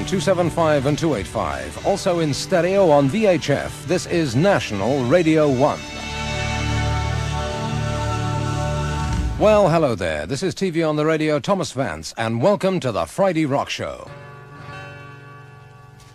275 and 285. Also in stereo on VHF, this is National Radio 1. Well, hello there. This is TV on the Radio, Thomas Vance, and welcome to the Friday Rock Show.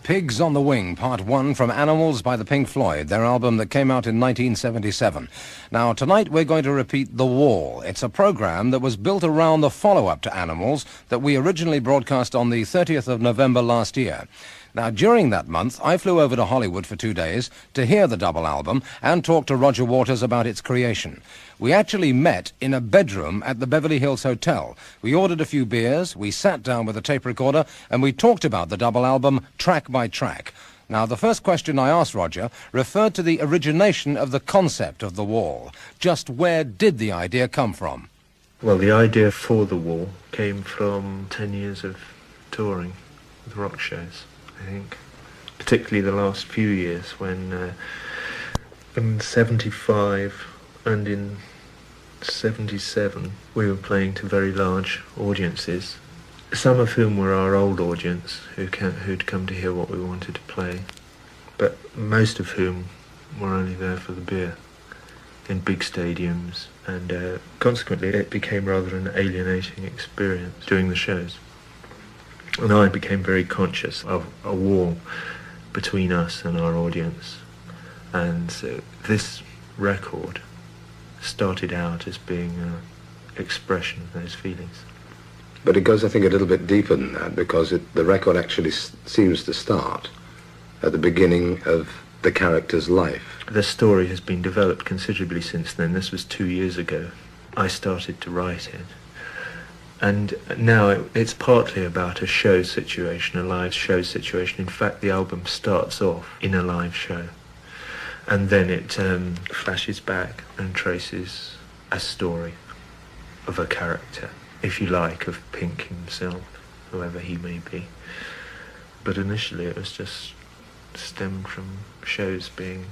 Pigs on the Wing, Part 1 from Animals by the Pink Floyd, their album that came out in 1977. Now, tonight we're going to repeat The Wall. It's a program that was built around the follow-up to Animals that we originally broadcast on the 30th of November last year. Now, during that month, I flew over to Hollywood for 2 days to hear the double album and talk to Roger Waters about its creation. We actually met in a bedroom at the Beverly Hills Hotel. We ordered a few beers, we sat down with a tape recorder, and we talked about the double album track by track. Now, the first question I asked Roger referred to the origination of the concept of The Wall. Just where did the idea come from? Well, the idea for The Wall came from 10 years of touring with rock shows, I think. Particularly the last few years when in 75 and in 77 we were playing to very large audiences, some of whom were our old audience who'd come to hear what we wanted to play, but most of whom were only there for the beer in big stadiums, and consequently it became rather an alienating experience doing the shows. And I became very conscious of a wall between us and our audience. And so this record started out as being an expression of those feelings. But it goes, I think, a little bit deeper than that, because the record actually seems to start at the beginning of the character's life. The story has been developed considerably since then. This was 2 years ago. I started to write it. And now it's partly about a show situation, a live show situation. In fact, the album starts off in a live show. And then it flashes back and traces a story of a character, if you like, of Pink himself, whoever he may be. But initially it was just stemmed from shows being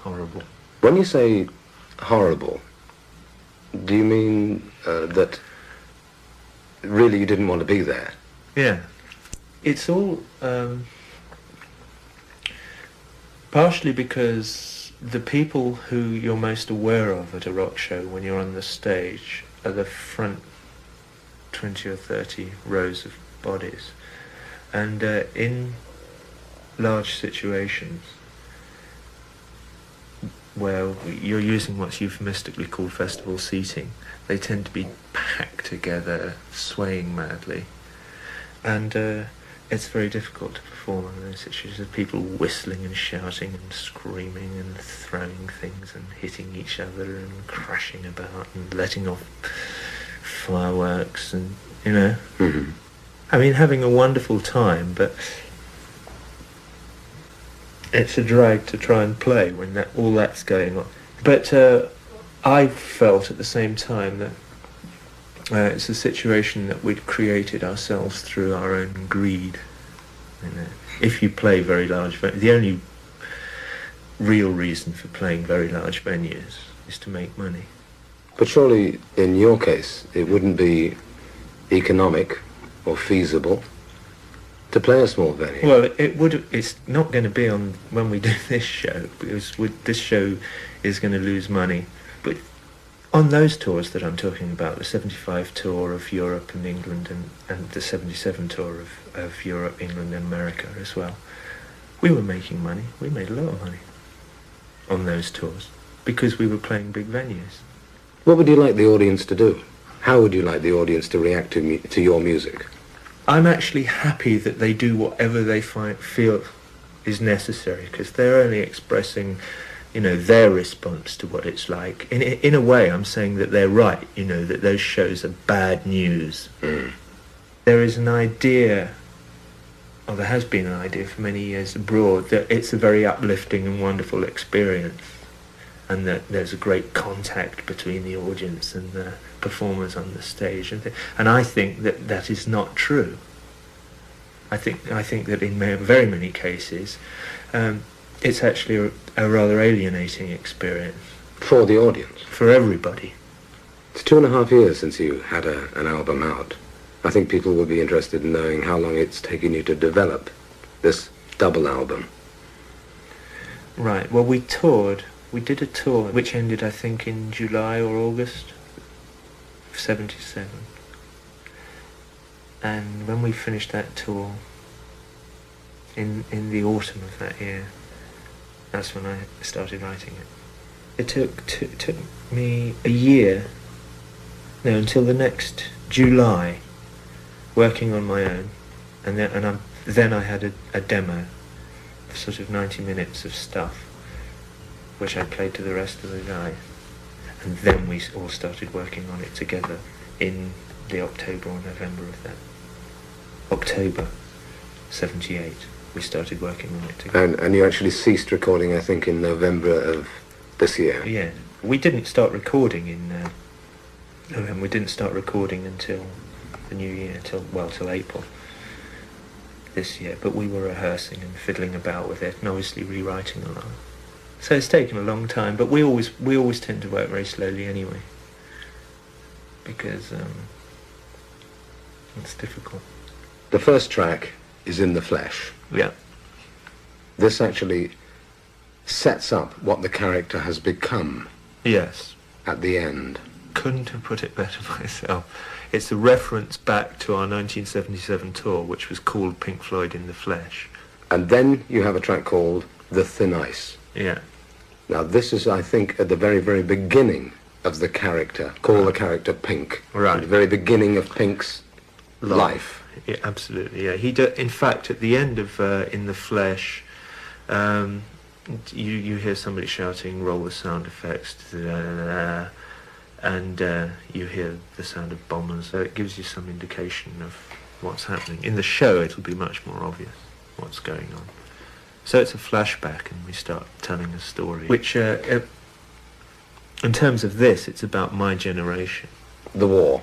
horrible. When you say horrible, do you mean that really you didn't want to be there? Yeah. It's all partially because the people who you're most aware of at a rock show when you're on the stage are the front 20 or 30 rows of bodies. And in large situations where you're using what's euphemistically called festival seating, they tend to be packed together, swaying madly. And it's very difficult to perform in those situations. People whistling and shouting and screaming and throwing things and hitting each other and crashing about and letting off fireworks and, you know. Mm-hmm. I mean, having a wonderful time, but it's a drag to try and play when all that's going on. But I felt at the same time that it's a situation that we'd created ourselves through our own greed. You know, if you play very large venues, the only real reason for playing very large venues is to make money. But surely, in your case, it wouldn't be economic or feasible to play a small venue. Well, it's not going to be on when we do this show, because this show is going to lose money. But on those tours that I'm talking about, the 75 tour of Europe and England and the 77 tour of Europe, England and America as well, we were making money. We made a lot of money on those tours because we were playing big venues. What would you like the audience to do? How would you like the audience to react to your music? I'm actually happy that they do whatever they feel is necessary, because they're only expressing, you know, their response to what it's like. In a way, I'm saying that they're right, you know, that those shows are bad news. Mm. There is an idea, or there has been an idea for many years abroad, that it's a very uplifting and wonderful experience, and that there's a great contact between the audience and the performers on the stage, and I think that that is not true. I think that in very many cases, it's actually a rather alienating experience For the audience? for everybody. It's 2.5 years since you had an album out. I think people will be interested in knowing how long it's taken you to develop this double album? Right, well, we did a tour which ended, I think, in July or August of 77. And when we finished that tour, in the autumn of that year, that's when I started writing it. It took me a year, until the next July, working on my own, and then I had a demo, sort of 90 minutes of stuff, which I played to the rest of the guys, and then we all started working on it together in the October or November of that. October 78, we started working on it together. And you actually ceased recording, I think, in November of this year. Yeah, we didn't start recording in November. We didn't start recording until the new year, till April this year. But we were rehearsing and fiddling about with it, and obviously rewriting a lot. So it's taken a long time, but we always tend to work very slowly anyway, because it's difficult. The first track is In the Flesh. Yeah. This actually sets up what the character has become. Yes. At the end. Couldn't have put it better myself. It's a reference back to our 1977 tour, which was called Pink Floyd in the Flesh. And then you have a track called The Thin Ice. Yeah. Now this is, I think, at the very, very beginning of the character. Call the character Pink. Right. At the very beginning of Pink's life. Yeah, absolutely, yeah. In fact, at the end of In the Flesh, you hear somebody shouting, roll the sound effects, and you hear the sound of bombers. So it gives you some indication of what's happening. In the show, it'll be much more obvious what's going on. So it's a flashback, and we start telling a story, which, in terms of this, it's about my generation. The war.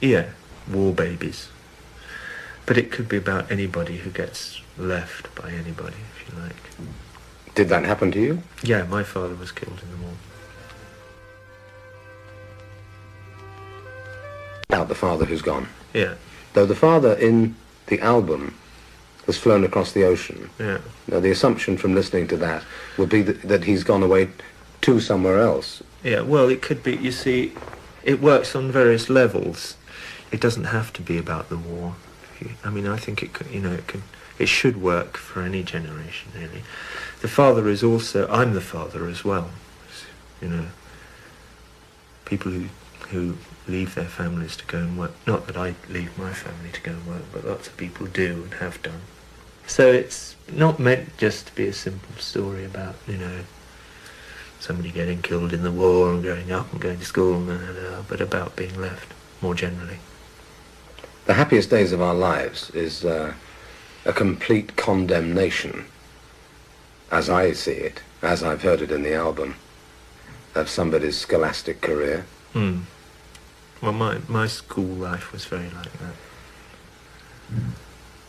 Yeah, war babies. But it could be about anybody who gets left by anybody, if you like. Did that happen to you? Yeah, my father was killed in the war. Now the father who's gone. Yeah. Though the father in the album has flown across the ocean. Yeah. Now the assumption from listening to that would be that he's gone away to somewhere else. Yeah, well, it could be, you see, it works on various levels. It doesn't have to be about the war. I mean, I think it could, it should work for any generation, really. The father is also, I'm the father as well, people who leave their families to go and work. Not that I leave my family to go and work, but lots of people do and have done. So it's not meant just to be a simple story about, somebody getting killed in the war and growing up and going to school, but about being left more generally. The happiest days of our lives is a complete condemnation, as I see it, as I've heard it in the album, of somebody's scholastic career. Mm. Well, my school life was very like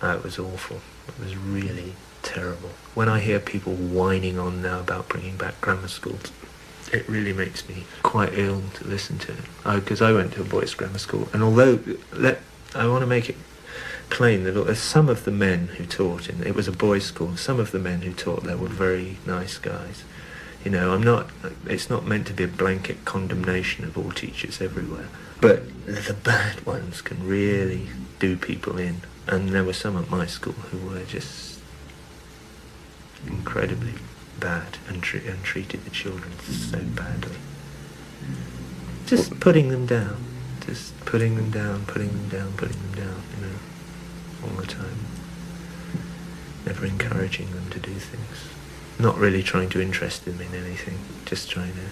that. It was awful. It was really terrible. When I hear people whining on now about bringing back grammar schools, it really makes me quite ill to listen to it. Because I went to a boys' grammar school, and although I want to make it plain that some of the men who taught it was a boys' school. Some of the men who taught there were very nice guys. It's not meant to be a blanket condemnation of all teachers everywhere. But the bad ones can really do people in. And there were some at my school who were just incredibly bad and treated the children so badly. Just putting them down. Just putting them down, all the time. Never encouraging them to do things. Not really trying to interest them in anything. Just trying to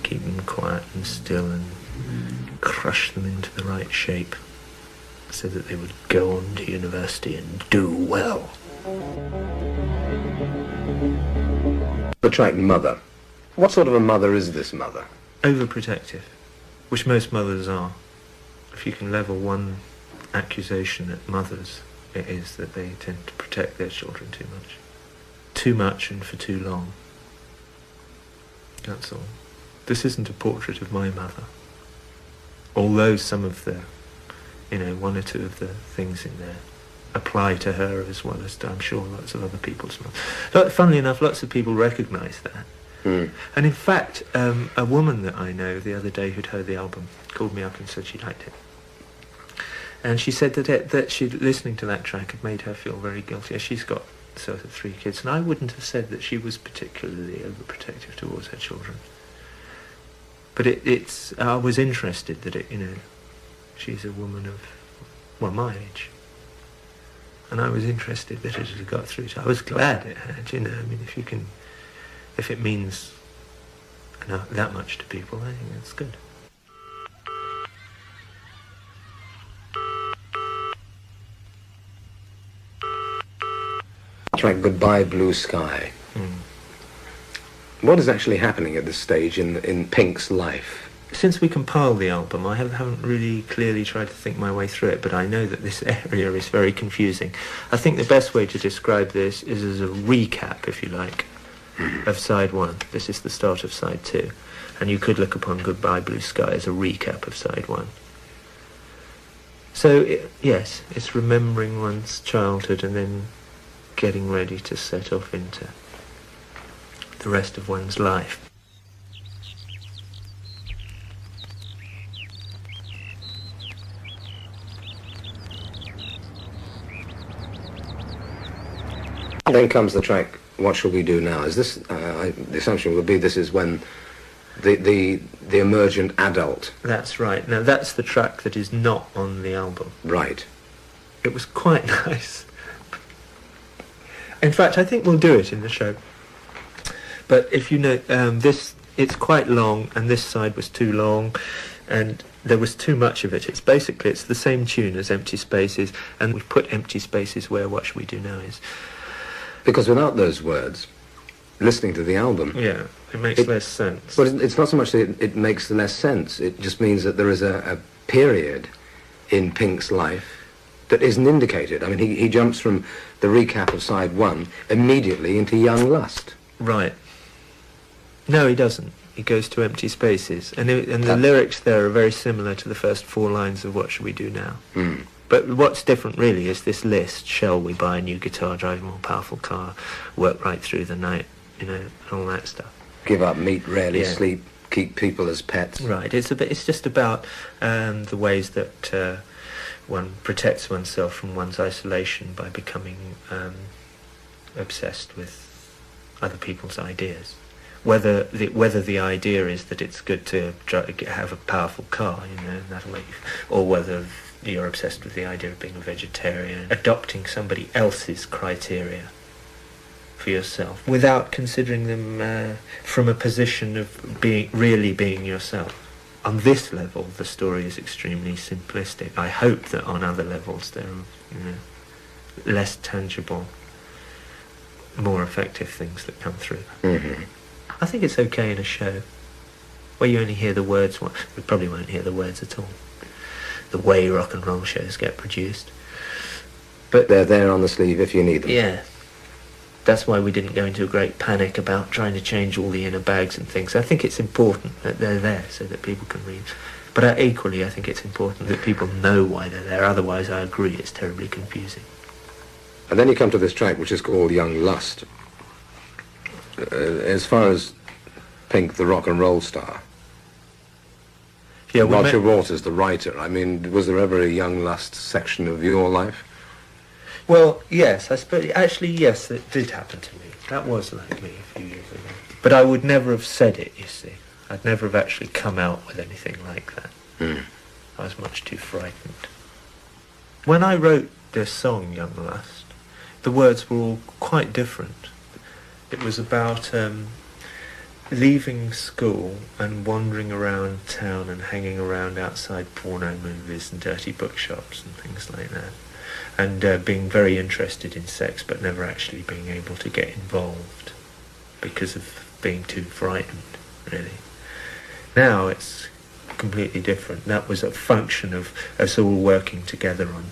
keep them quiet and still and crush them into the right shape so that they would go on to university and do well. The track Mother. What sort of a mother is this mother? Overprotective, which most mothers are. If you can level one accusation at mothers, it is that they tend to protect their children too much. Too much and for too long. That's all. This isn't a portrait of my mother. Although some of the, one or two of the things in there apply to her as well as to, I'm sure, lots of other people's lives. Funnily enough, lots of people recognise that. Mm. And in fact, a woman that I know the other day who'd heard the album called me up and said she liked it. And she said that she listening to that track had made her feel very guilty. She's got sort of 3 kids, and I wouldn't have said that she was particularly overprotective towards her children. But I was interested that she's a woman of, well, my age. And I was interested that it had got through to her. I was glad it had, I mean, if it means that much to people, I think that's good. Track Goodbye Blue Sky. Mm. What is actually happening at this stage in Pink's life? Since we compiled the album, I haven't really clearly tried to think my way through it, but I know that this area is very confusing. I think the best way to describe this is as a recap, if you like, of side 1. This is the start of side 2. And you could look upon Goodbye Blue Sky as a recap of side 1. So, yes, it's remembering one's childhood and then getting ready to set off into the rest of one's life. Then comes the track What Shall We Do Now? Is this, the assumption would be this is when the emergent adult... That's right. Now that's the track that is not on the album. Right. It was quite nice. In fact, I think we'll do it in the show. But if you know, it's quite long, and this side was too long, and there was too much of it. It's the same tune as Empty Spaces, and we've put Empty Spaces where What Shall We Do Now is. Because without those words, listening to the album... Yeah, it makes less sense. But it's not so much that it makes less sense. It just means that there is a period in Pink's life that isn't indicated. I mean, he jumps from the recap of side 1 immediately into Young Lust. Right. No, he doesn't. He goes to Empty Spaces. And the lyrics there are very similar to the first 4 lines of What Shall We Do Now? Mm. But what's different really is this list: shall we buy a new guitar, drive a more powerful car, work right through the night, all that stuff. Give up meat, rarely sleep, keep people as pets. Right. It's just about the ways that one protects oneself from one's isolation by becoming obsessed with other people's ideas. Whether the idea is that it's good to have a powerful car, that'll make you, or whether you're obsessed with the idea of being a vegetarian, adopting somebody else's criteria for yourself without considering them from a position of being yourself. On this level, the story is extremely simplistic. I hope that on other levels there are less tangible, more effective things that come through. Mm-hmm. I think it's okay in a show where you only hear the words. We probably won't hear the words at all, the way rock and roll shows get produced. But they're there on the sleeve if you need them. Yeah. That's why we didn't go into a great panic about trying to change all the inner bags and things. I think it's important that they're there so that people can read. But equally, I think it's important that people know why they're there. Otherwise, I agree, it's terribly confusing. And then you come to this track, which is called Young Lust. As far as Pink, the rock and roll star, Roger Waters, the writer, I mean, was there ever a Young Lust section of your life? Well, yes, I suppose, actually, yes, it did happen to me. That was like me a few years ago. But I would never have said it, you see. I'd never have actually come out with anything like that. Mm. I was much too frightened. When I wrote this song, Young Lust, the words were all quite different. It was about leaving school and wandering around town and hanging around outside porno movies and dirty bookshops and things like that. And being very interested in sex but never actually being able to get involved because of being too frightened, really. Now it's completely different. That was a function of us all working together on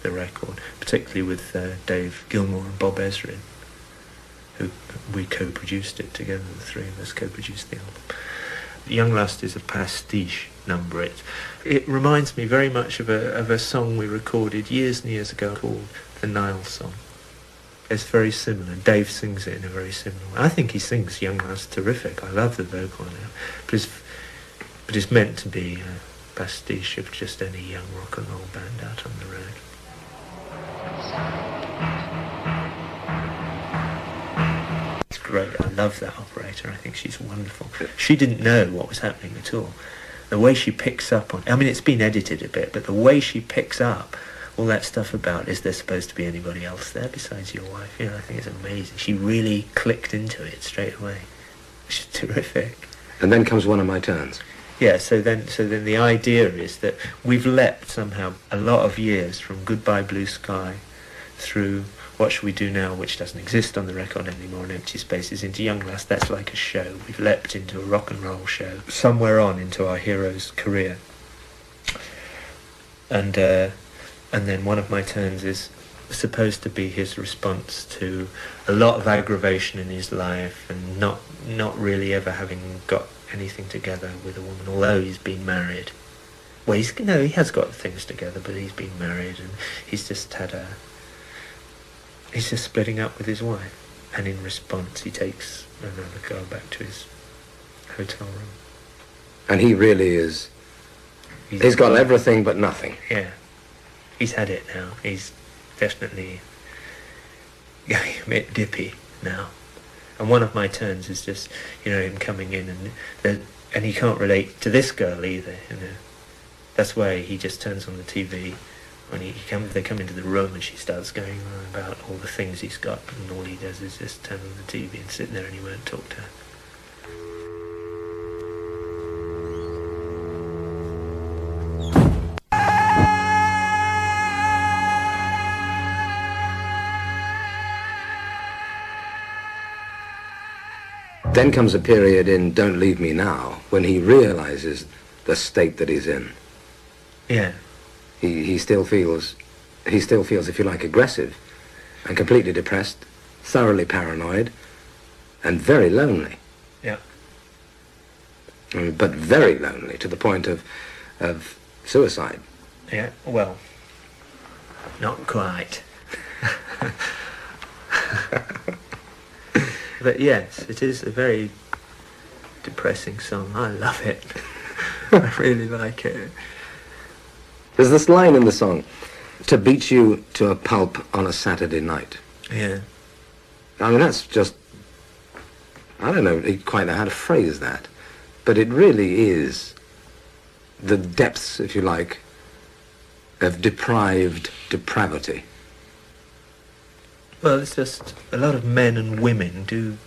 the record, particularly with Dave Gilmour and Bob Ezrin, who we co-produced it together. The three of us co-produced the album. Young Lust is a pastiche number. It reminds me very much of a song we recorded years and years ago called the Nile song. It's very similar. Dave sings it in a very similar way. I think he sings Young Lass terrific. I love the vocal now. But it's meant to be a pastiche of just any young rock and roll band out on the road. It's great. I love that operator. I think she's wonderful. She didn't know what was happening at all. The way she picks up on... I mean, it's been edited a bit, but the way she picks up all that stuff about, is there supposed to be anybody else there besides your wife? You know, I think it's amazing. She really clicked into it straight away. She's terrific. And then comes One of My Turns. Yeah, so then the idea is that we've leapt somehow a lot of years from Goodbye Blue Sky through What Shall We Do Now, which doesn't exist on the record anymore, and Empty Spaces, into Young Lass. That's like a show. We've leapt into a rock and roll show somewhere on into our hero's career. And then One of My Turns is supposed to be his response to a lot of aggravation in his life and not really ever having got anything together with a woman, although he's been married. Well, he has got things together, but he's been married and he's just splitting up with his wife. And in response, he takes another girl back to his hotel room. And he really is... He's got everything but nothing. Yeah. He's had it now. He's definitely going a bit dippy now. And One of My Turns is just, him coming in and he can't relate to this girl either, That's why he just turns on the TV when they come into the room and she starts going on about all the things he's got, and all he does is just turn on the TV and sit there and he won't talk to her. Then comes a period in Don't Leave Me Now when he realizes the state that he's in. Yeah. He still feels, if you like, aggressive and completely depressed, thoroughly paranoid, and very lonely. Yeah. But very lonely to the point of suicide. Yeah, well, not quite. But yes, it is a very depressing song. I love it. I really like it. There's this line in the song, to beat you to a pulp on a Saturday night. Yeah. I mean, that's just... I don't know quite how to phrase that, but it really is the depths, if you like, of deprived depravity. Well, it's just a lot of men and women do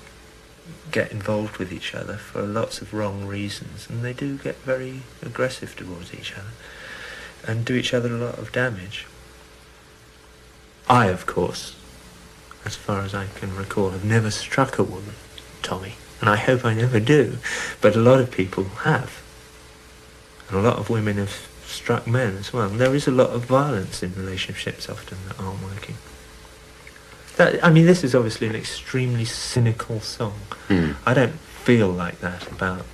get involved with each other for lots of wrong reasons, and they do get very aggressive towards each other and do each other a lot of damage. I, of course, as far as I can recall, have never struck a woman, Tommy, and I hope I never do, but a lot of people have. And a lot of women have struck men as well. And there is a lot of violence in relationships often that aren't working. This is obviously an extremely cynical song. I don't feel like that about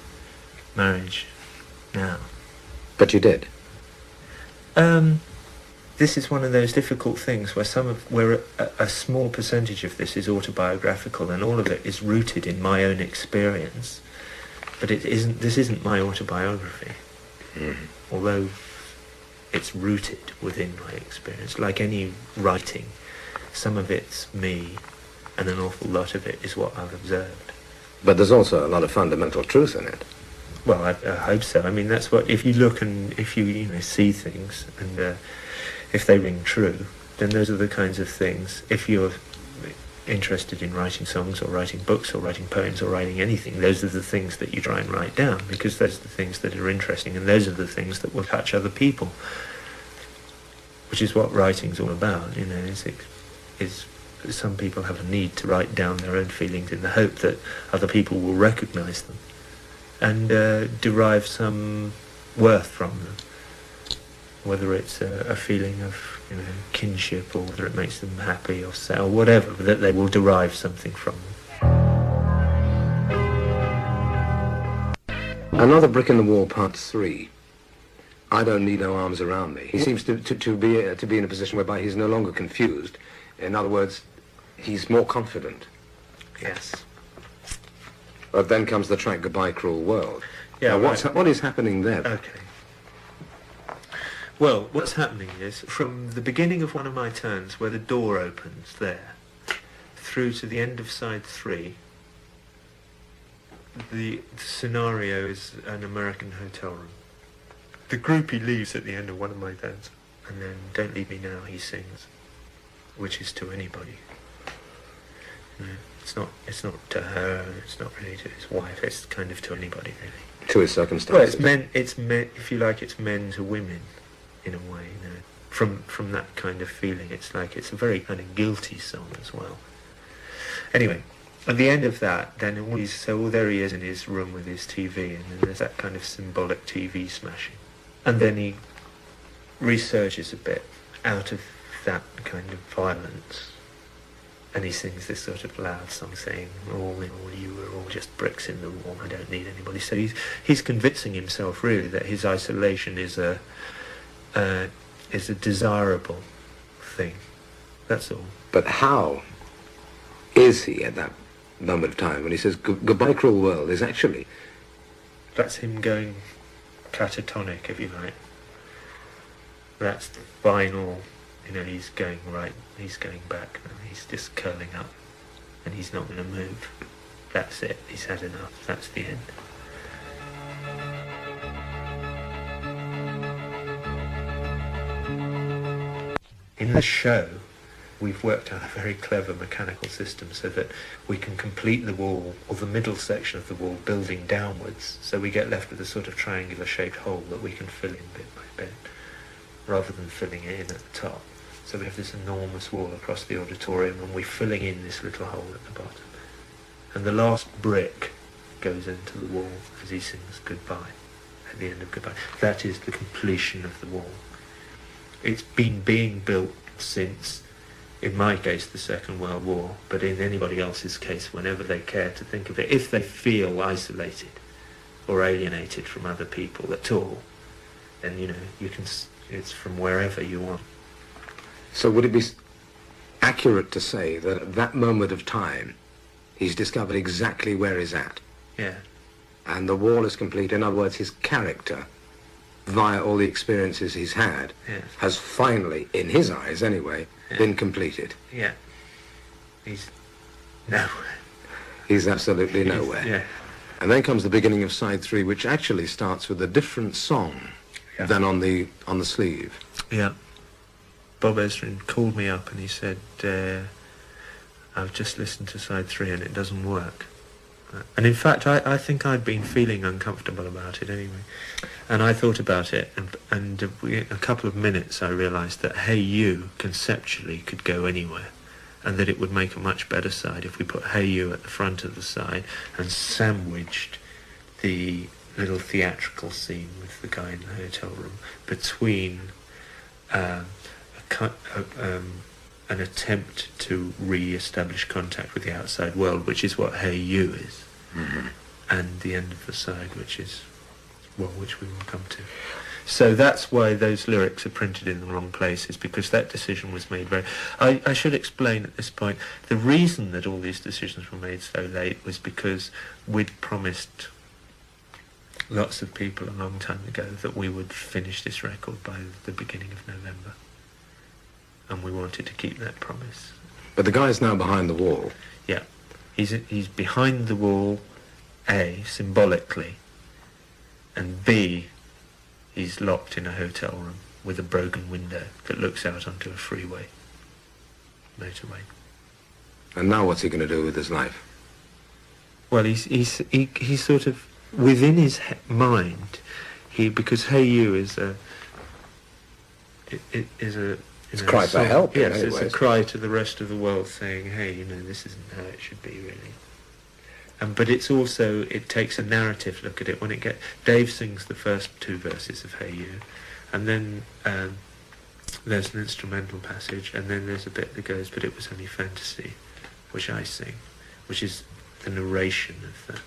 marriage now. But you did. This is one of those difficult things where a small percentage of this is autobiographical, and all of it is rooted in my own experience. But this isn't my autobiography. Although it's rooted within my experience, like any writing. Some of it's me, and an awful lot of it is what I've observed. But there's also a lot of fundamental truth in it. Well, I hope so. I mean, that's what... If you look and if you see things, and if they ring true, then those are the kinds of things... If you're interested in writing songs, or writing books, or writing poems, or writing anything, those are the things that you try and write down, because those are the things that are interesting, and those are the things that will touch other people. Which is what writing's all about, is some people have a need to write down their own feelings in the hope that other people will recognise them and derive some worth from them, whether it's a feeling of kinship, or whether it makes them happy or sad, or whatever, but that they will derive something from them. Another Brick in the Wall, Part 3. I Don't Need No Arms Around Me. He seems to be in a position whereby he's no longer confused. In other words, he's more confident. Yes. But then comes the track Goodbye Cruel World. Yeah, now, what is happening there? Okay. Well, what's happening is, from the beginning of one of my turns, where the door opens there, through to the end of side 3, the scenario is an American hotel room. The groupie leaves at the end of one of my turns, and then Don't Leave Me Now he sings, which is to anybody. It's not to her, it's not really to his wife, it's kind of to anybody, really. To his circumstances. Well, it's men, if you like, it's men to women, in a way, you know. From that kind of feeling, it's like, it's a very kind of guilty song as well. Anyway, at the end of that, then all there he is in his room with his TV, and then there's that kind of symbolic TV smashing. And then he resurges a bit out of that kind of violence, and he sings this sort of loud song saying, you were all just bricks in the wall, I don't need anybody. So he's convincing himself really that his isolation is a desirable thing. That's all. But how is he at that moment of time when he says Goodbye Cruel World is actually... That's him going catatonic, if you like. That's the final, you know, he's going back now, he's just curling up, and he's not going to move. That's it, he's had enough, that's the end. In the show, we've worked out a very clever mechanical system so that we can complete the wall, or the middle section of the wall, building downwards, so we get left with a sort of triangular shaped hole that we can fill in bit by bit, rather than filling it in at the top. So we have this enormous wall across the auditorium, and we're filling in this little hole at the bottom. And the last brick goes into the wall as he sings goodbye, at the end of Goodbye. That is the completion of the wall. It's been being built since, in my case, the Second World War, but in anybody else's case, whenever they care to think of it, if they feel isolated or alienated from other people at all, then, you know, you can, it's from wherever you want. So would it be accurate to say that at that moment of time, he's discovered exactly where he's at? Yeah. And the wall is complete. In other words, his character, via all the experiences he's had, Yes. has finally, in his eyes anyway, been completed. Yeah. He's nowhere. He's absolutely nowhere. Yeah. And then comes the beginning of side 3, which actually starts with a different song than on the sleeve. Yeah. Bob Ezrin called me up and he said, I've just listened to side 3 and it doesn't work. And in fact, I think I'd been feeling uncomfortable about it anyway. And I thought about it, and in a couple of minutes I realised that Hey You conceptually could go anywhere, and that it would make a much better side if we put Hey You at the front of the side and sandwiched the little theatrical scene with the guy in the hotel room between an attempt to re-establish contact with the outside world, which is what Hey You is, and the end of the side, which is, well, which we will come to. So that's why those lyrics are printed in the wrong places, because that decision was made very... I should explain at this point, the reason that all these decisions were made so late was because we'd promised lots of people a long time ago that we would finish this record by the beginning of November. And we wanted to keep that promise. But the guy's now behind the wall. Yeah. He's behind the wall, A, symbolically, and B, he's locked in a hotel room with a broken window that looks out onto a freeway, motorway. And now what's he going to do with his life? Well, he's sort of, within his mind, because Hey You is a... It's a cry for help, yes, in many it's ways. a cry to the rest of the world saying, hey, you know, this isn't how it should be, really. But it's also, it takes a narrative look at it. When Dave sings the first 2 verses of Hey You, and then there's an instrumental passage, and then there's a bit that goes, but it was only fantasy, which I sing, which is the narration of the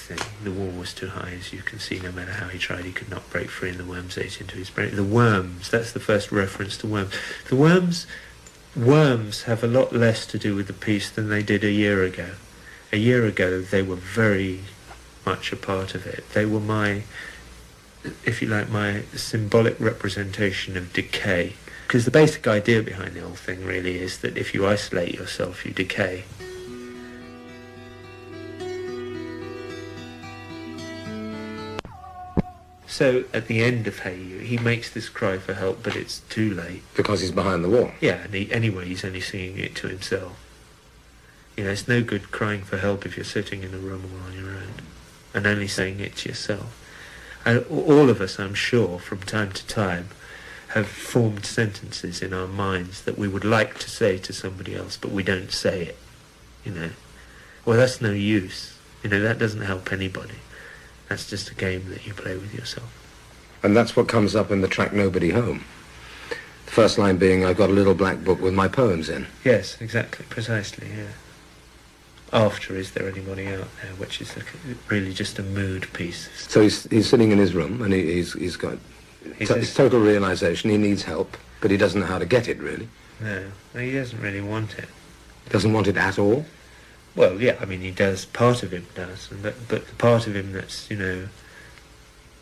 thing. The wall was too high, as you can see. No matter how he tried, he could not break free, and the worms ate into his brain. The worms, that's the first reference to worms. The worms have a lot less to do with the piece than they did a year ago. A year ago, they were very much a part of it. They were my, if you like, my symbolic representation of decay. Because the basic idea behind the whole thing really is that if you isolate yourself, you decay. So at the end of Hey You, he makes this cry for help, but it's too late. Because he's behind the wall. Yeah, and anyway, he's only singing it to himself. You know, it's no good crying for help if you're sitting in a room all on your own and only saying it to yourself. And all of us, I'm sure, from time to time, have formed sentences in our minds that we would like to say to somebody else, but we don't say it, you know. Well, that's no use. You know, that doesn't help anybody. That's just a game that you play with yourself. And that's what comes up in the track Nobody Home. The first line being, I've got a little black book with my poems in. Yes, exactly, precisely, yeah. After Is There Anybody Out There, which is really just a mood piece. So he's sitting in his room, and he's got his total realisation he needs help, but he doesn't know how to get it, really. No, he doesn't really want it. Doesn't want it at all? Well, yeah, I mean, he does. Part of him does, but the part of him that's, you know,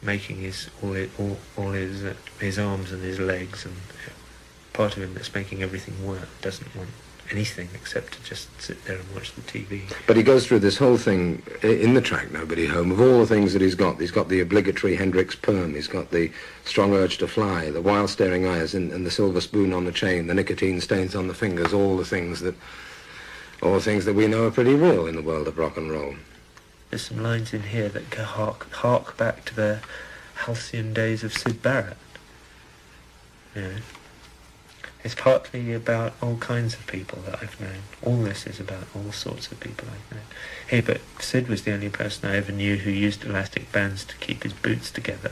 making his arms and his legs, and part of him that's making everything work doesn't want anything except to just sit there and watch the TV. But he goes through this whole thing in the track Nobody Home of all the things that he's got. He's got the obligatory Hendrix poem, he's got the strong urge to fly, the wild staring eyes, and the silver spoon on the chain, the nicotine stains on the fingers, all the things that we know are pretty real in the world of rock and roll. There's some lines in here that hark back to the halcyon days of Syd Barrett. You know, it's partly about all kinds of people that I've known. All this is about all sorts of people I've known. Hey, but Syd was the only person I ever knew who used elastic bands to keep his boots together,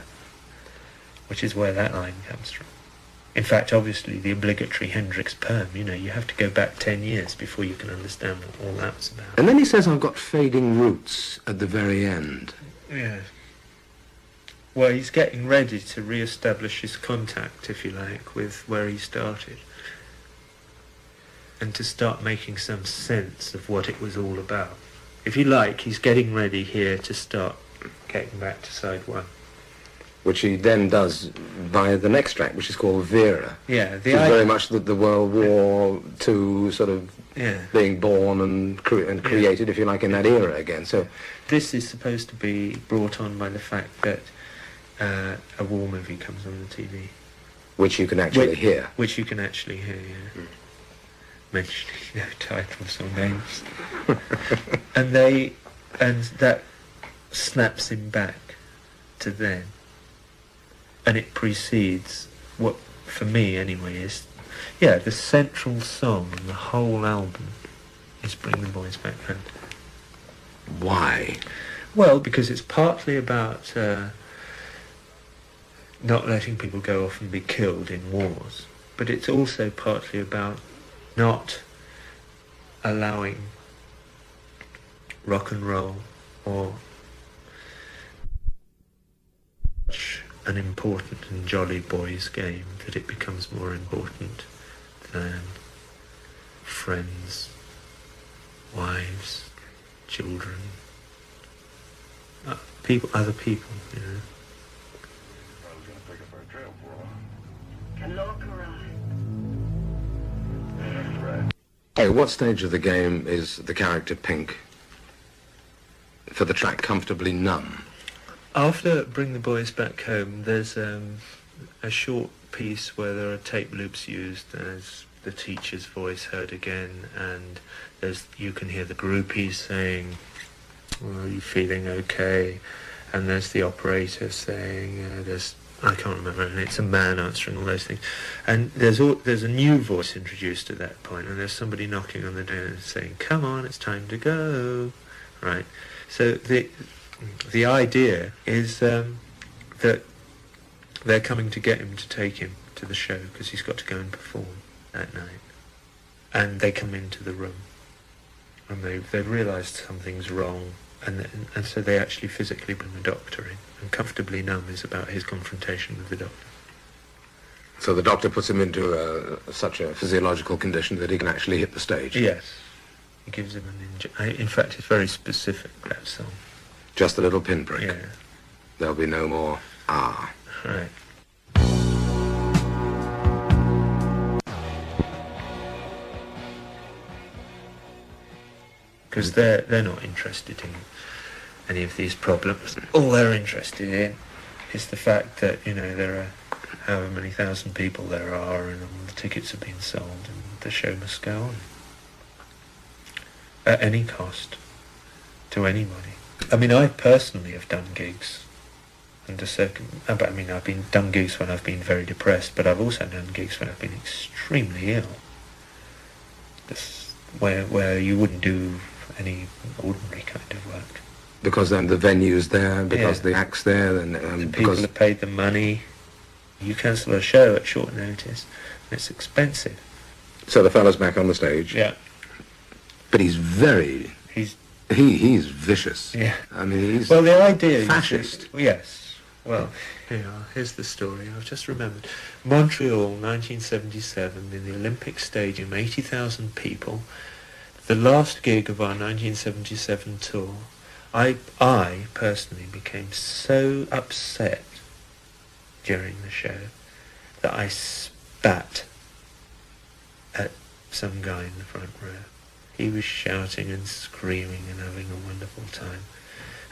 which is where that line comes from. In fact, obviously, the obligatory Hendrix poem, you know, you have to go back 10 years before you can understand what all that's about. And then he says, I've got fading roots at the very end. Yeah. Well, he's getting ready to re-establish his contact, if you like, with where he started. And to start making some sense of what it was all about. If you like, he's getting ready here to start getting back to side one. Which he then does via the next track, which is called Vera. Yeah, which is very much the World War II sort of being born and created, if you like, in that era again. So this is supposed to be brought on by the fact that a war movie comes on the TV. Which you can actually hear. Which you can actually hear, yeah. Mentioning no titles or names. and that snaps him back to then. And it precedes what, for me anyway, is, the central song in the whole album is Bring the Boys Back Home. Why? Well, because it's partly about not letting people go off and be killed in wars, but it's also partly about not allowing rock and roll or an important and jolly boys' game that it becomes more important than friends, wives, children, other people, you know. At what stage of the game is the character Pink for the track Comfortably Numb? After Bring the Boys Back Home, there's a short piece where there are tape loops used, and there's the teacher's voice heard again, and you can hear the groupies saying, well, are you feeling okay? And there's the operator saying, I can't remember, and it's a man answering all those things. And there's a new voice introduced at that point, and there's somebody knocking on the door and saying, come on, it's time to go, right? So the idea is that they're coming to get him to take him to the show because he's got to go and perform that night. And they come into the room and they've realised something's wrong And so they actually physically bring the doctor in. And Comfortably Numb is about his confrontation with the doctor. So the doctor puts him into such a physiological condition that he can actually hit the stage? Yes. He gives him in fact, it's very specific, that song. Just a little pinprick? Yeah. There'll be no more ah. Right. Because they're not interested in any of these problems. All they're interested in is the fact that, there are however many thousand people there are, and all the tickets have been sold, and the show must go on. At any cost. To anybody. I mean, I personally have done gigs under I've done gigs when I've been very depressed, but I've also done gigs when I've been extremely ill. This, where you wouldn't do any ordinary kind of work. Because then the venue's there, because the act's there, and the people have paid the money. You cancel a show at short notice, and it's expensive. So the fellow's back on the stage. Yeah. But he's vicious. Yeah. I mean, he's the idea fascist. Yes. Well, here's the story. I've just remembered. Montreal, 1977, in the Olympic Stadium, 80,000 people. The last gig of our 1977 tour. I personally became so upset during the show that I spat at some guy in the front row. He was shouting and screaming and having a wonderful time.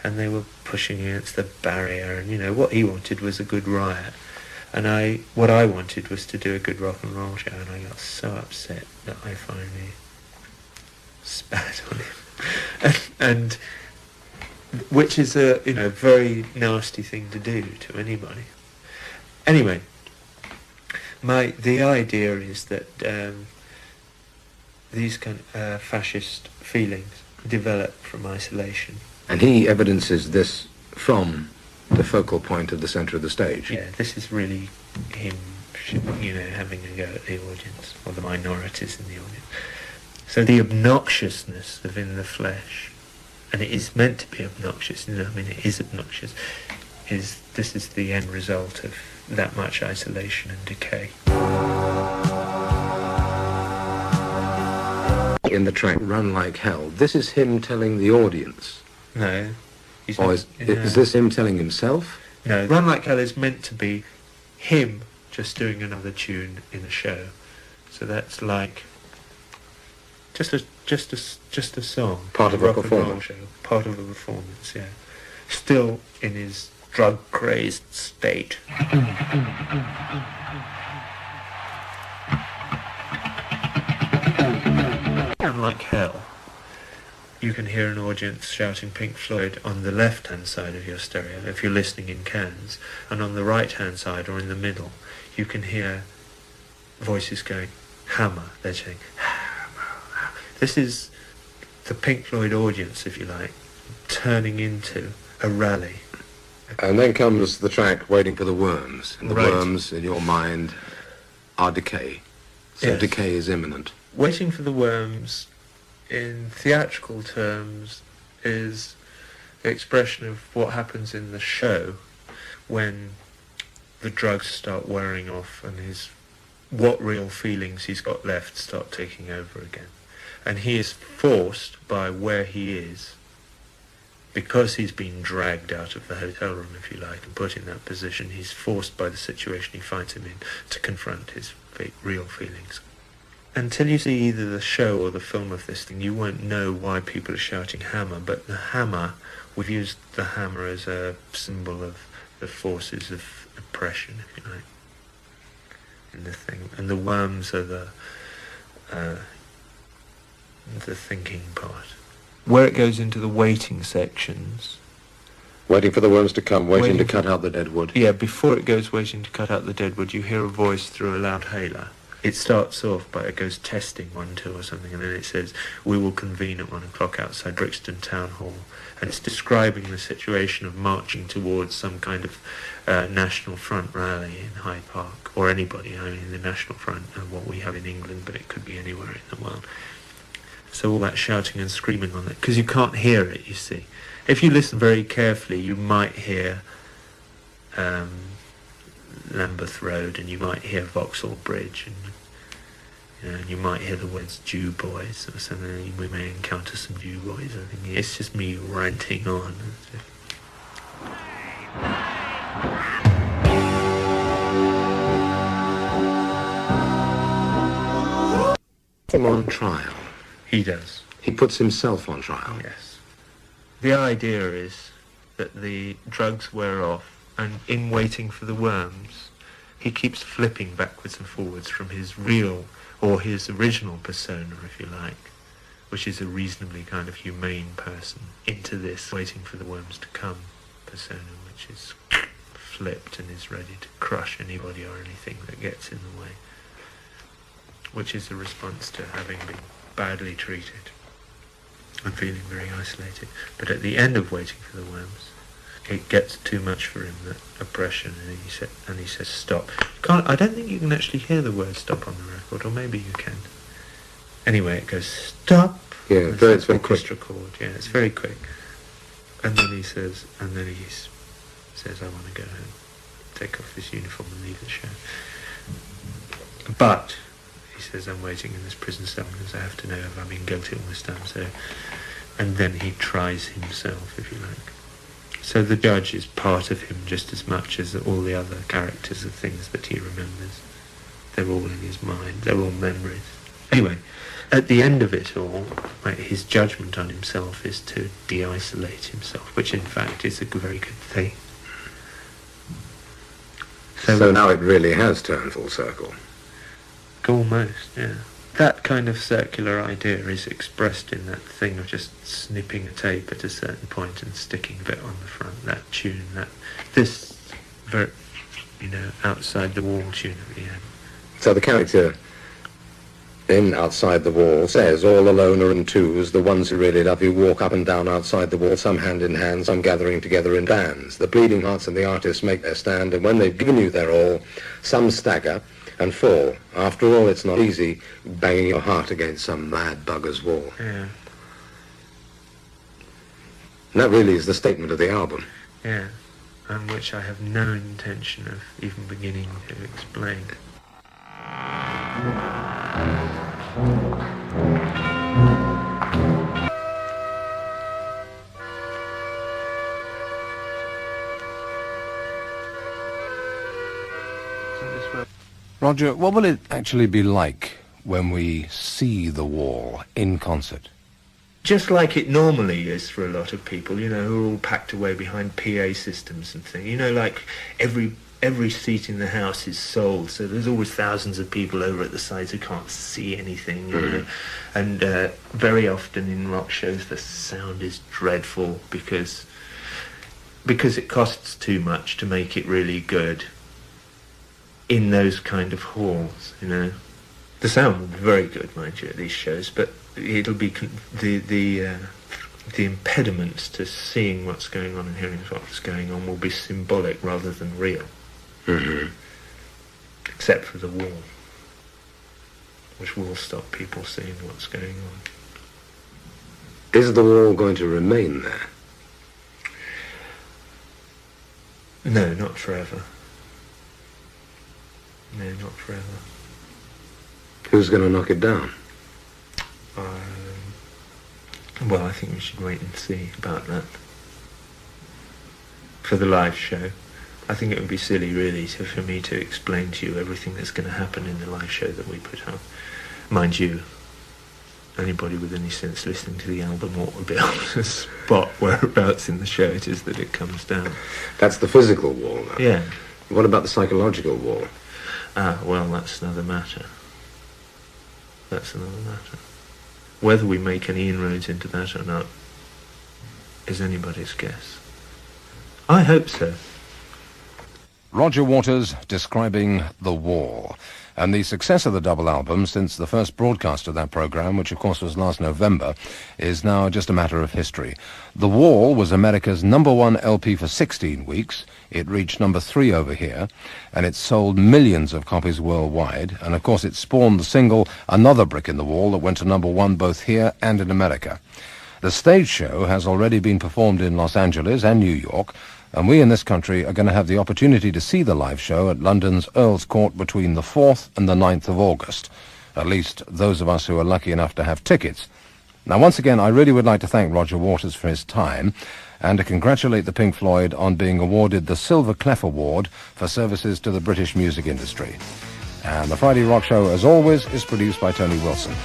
And they were pushing against the barrier, and what he wanted was a good riot. And what I wanted was to do a good rock and roll show, and I got so upset that I finally spat on him. and which is a very nasty thing to do to anybody. Anyway, the idea is that these kind of fascist feelings develop from isolation. And he evidences this from the focal point of the centre of the stage. Yeah, this is really him, having a go at the audience, or the minorities in the audience. So the obnoxiousness of In the Flesh, and it is meant to be obnoxious, it is obnoxious, this is the end result of that much isolation and decay. In the track Run Like Hell, this is him telling the audience. No. Is this him telling himself? No. Run Like Hell is meant to be him just doing another tune in a show. So that's like just a song. Part of a performance. Show. Part of a performance, yeah. Still in his drug-crazed state. Run Like Hell. You can hear an audience shouting Pink Floyd on the left-hand side of your stereo, if you're listening in cans, and on the right-hand side, or in the middle, you can hear voices going, Hammer. They're saying, Hammer. This is the Pink Floyd audience, if you like, turning into a rally. And then comes the track Waiting for the Worms. And the Right. worms, in your mind, are decay. So Yes. decay is imminent. Waiting for the Worms, in theatrical terms, is the expression of what happens in the show when the drugs start wearing off and what real feelings he's got left start taking over again. And he is forced by where he is, because he's been dragged out of the hotel room, if you like, and put in that position, he's forced by the situation he finds him in to confront his real feelings. Until you see either the show or the film of this thing, you won't know why people are shouting hammer, but the hammer, we've used the hammer as a symbol of the forces of oppression, if you like, in the thing. And the worms are the thinking part. Where it goes into the waiting sections... Waiting for the worms to come, waiting to cut out the dead wood. Yeah, before it goes waiting to cut out the dead wood, you hear a voice through a loud hailer. It starts off by, it goes testing 1, 2 or something, and then it says, we will convene at 1 o'clock outside Brixton Town Hall. And it's describing the situation of marching towards some kind of National Front rally in Hyde Park, or anybody, the National Front, and what we have in England, but it could be anywhere in the world. So all that shouting and screaming on it, because you can't hear it, you see. If you listen very carefully, you might hear Lambeth Road, and you might hear Vauxhall Bridge, and and you might hear the words Jew boys or something. We may encounter some Jew boys. I think it's just me ranting on. Him on trial. He does. He puts himself on trial. Yes. The idea is that the drugs wear off, and in waiting for the worms, he keeps flipping backwards and forwards from his real, or his original persona, if you like, which is a reasonably kind of humane person, into this waiting for the worms to come persona, which is flipped and is ready to crush anybody or anything that gets in the way, which is a response to having been badly treated and feeling very isolated. But at the end of waiting for the worms, it gets too much for him, that oppression, and he says stop. I don't think you can actually hear the word stop on the record, or maybe you can. Anyway, it goes stop. Yeah, it's very quick. Orchestra chord. Yeah, it's very quick. And then he says, I want to go home, take off this uniform and leave the show. But he says, I'm waiting in this prison cell because I have to know if I've been guilty all this time. So, and then he tries himself, if you like. So the judge is part of him just as much as all the other characters of things that he remembers. They're all in his mind. They're all memories. Anyway, at the end of it all, his judgment on himself is to de-isolate himself, which in fact is a very good thing. So now it really has turned full circle. Almost, yeah. That kind of circular idea is expressed in that thing of just snipping a tape at a certain point and sticking a bit on the front, that tune, this very, outside the wall tune at the end. So the character in Outside the Wall says, all alone or in twos, the ones who really love you walk up and down outside the wall, some hand in hand, some gathering together in bands. The bleeding hearts and the artists make their stand, and when they've given you their all, some stagger and fall. After all, it's not easy banging your heart against some mad bugger's wall. Yeah. And that really is the statement of the album. Yeah, and which I have no intention of even beginning to explain. Roger, what will it actually be like when we see the wall in concert? Just like it normally is for a lot of people, who are all packed away behind PA systems and things. Like every seat in the house is sold, so there's always thousands of people over at the sides who can't see anything. And very often in rock shows the sound is dreadful because it costs too much to make it really good in those kind of halls. The sound will be very good, mind you, at these shows, but it'll be the impediments to seeing what's going on and hearing what's going on will be symbolic rather than real. Mm-hmm. Except for the wall, which will stop people seeing what's going on. Is the wall going to remain there? No, not forever. No, not forever. Who's going to knock it down? Well, I think we should wait and see about that. For the live show, I think it would be silly, really, for me to explain to you everything that's going to happen in the live show that we put up. Mind you, anybody with any sense listening to the album ought to be able to spot whereabouts in the show it is that it comes down. That's the physical wall, though. Yeah. What about the psychological wall? Well, that's another matter. Whether we make any inroads into that or not is anybody's guess. I hope so. Roger Waters describing The Wall. And the success of the double album since the first broadcast of that program, which of course was last November, is now just a matter of history. The Wall was America's #1 LP for 16 weeks. It reached number 3 over here, and it sold millions of copies worldwide. And of course it spawned the single Another Brick in the Wall that went to #1 both here and in America. The stage show has already been performed in Los Angeles and New York, and we in this country are going to have the opportunity to see the live show at London's Earl's Court between the 4th and the 9th of August. At least those of us who are lucky enough to have tickets. Now, once again, I really would like to thank Roger Waters for his time and to congratulate the Pink Floyd on being awarded the Silver Clef Award for services to the British music industry. And the Friday Rock Show, as always, is produced by Tony Wilson.